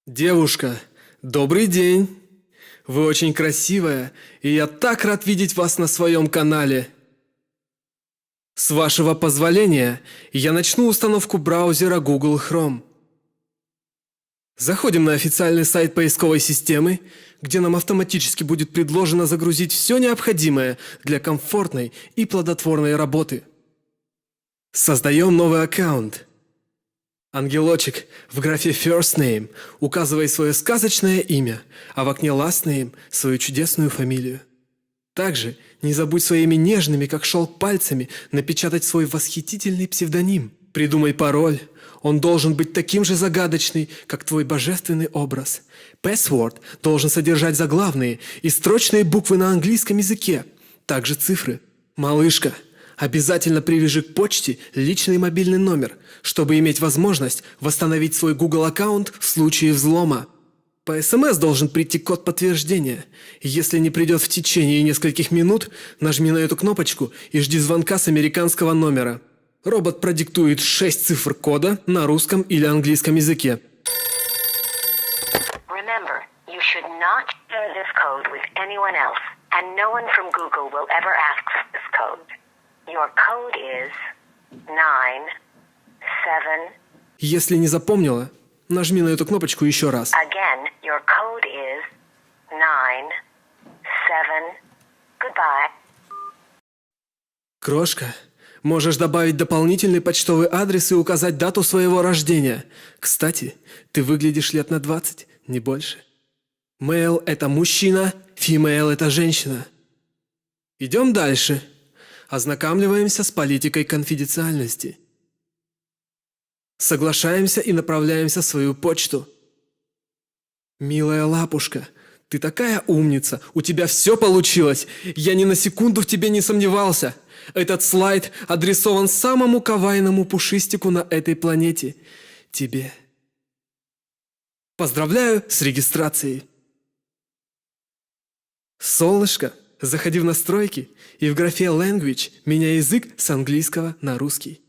Девушка, добрый день. Вы очень красивая, и я так рад видеть вас на своем канале. С вашего позволения, я начну установку браузера Google Chrome. Заходим на официальный сайт поисковой системы, где нам автоматически будет предложено загрузить все необходимое для комфортной и плодотворной работы. Создаем новый аккаунт. Ангелочек, в графе First Name указывай свое сказочное имя, а в окне Last Name свою чудесную фамилию. Также не забудь своими нежными, как шелк, пальцами напечатать свой восхитительный псевдоним. Придумай пароль. Он должен быть таким же загадочный, как твой божественный образ. Password должен содержать заглавные и строчные буквы на английском языке, также цифры. Малышка, обязательно привяжи к почте личный мобильный номер, чтобы иметь возможность восстановить свой Google аккаунт в случае взлома. По СМС должен прийти код подтверждения. Если не придет в течение нескольких минут, нажми на эту кнопочку и жди звонка с американского номера. Робот продиктует 6 цифр кода на русском или английском языке. Remember, you should not share this code with anyone else, and no one from Google will ever ask for this code. Your code is 9, 7. Если не запомнила, нажми на эту кнопочку еще раз. Again, your code is 9, 7. Goodbye. Крошка, можешь добавить дополнительный почтовый адрес и указать дату своего рождения. Кстати, ты выглядишь лет на 20, не больше. Male – это мужчина, female – это женщина. Идем дальше. Ознакомливаемся с политикой конфиденциальности. Соглашаемся и направляемся в свою почту. Милая лапушка, ты такая умница, у тебя все получилось. Я ни на секунду в тебе не сомневался. Этот слайд адресован самому кавайному пушистику на этой планете. Тебе. Поздравляю с регистрацией. Солнышко, заходи в настройки и в графе Language меняй язык с английского на русский.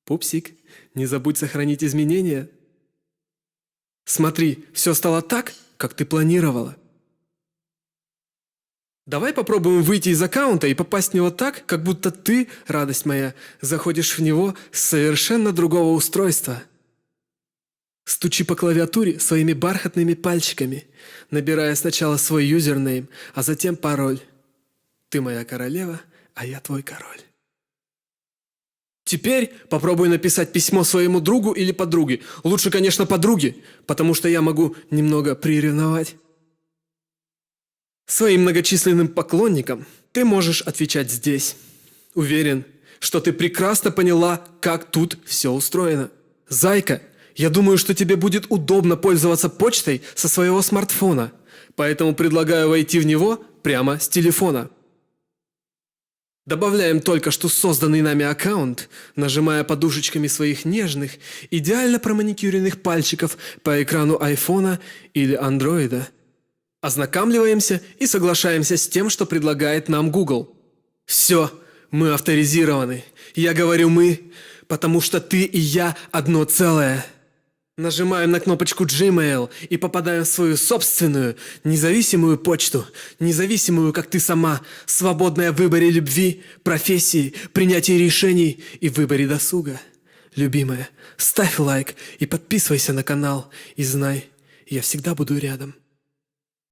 Пупсик, не забудь сохранить изменения. Смотри, все стало так, как ты планировала. Давай попробуем выйти из аккаунта и попасть в него так, как будто ты, радость моя, заходишь в него с совершенно другого устройства. Стучи по клавиатуре своими бархатными пальчиками, набирая сначала свой юзернейм, а затем пароль. Ты моя королева, а я твой король. Теперь попробуй написать письмо своему другу или подруге. Лучше, конечно, подруге, потому что я могу немного приревновать. Своим многочисленным поклонникам ты можешь отвечать здесь. Уверен, что ты прекрасно поняла, как тут все устроено. Зайка, я думаю, что тебе будет удобно пользоваться почтой со своего смартфона, поэтому предлагаю войти в него прямо с телефона. Добавляем только что созданный нами аккаунт, нажимая подушечками своих нежных, идеально проманикюренных пальчиков по экрану айфона или андроида. Ознакомливаемся и соглашаемся с тем, что предлагает нам Google. Все, мы авторизированы. Я говорю «мы», потому что ты и я одно целое. Нажимаем на кнопочку Gmail и попадаем в свою собственную, независимую почту, независимую, как ты сама, свободная в выборе любви, профессии, принятии решений и выборе досуга. Любимая, ставь лайк и подписывайся на канал, и знай, я всегда буду рядом.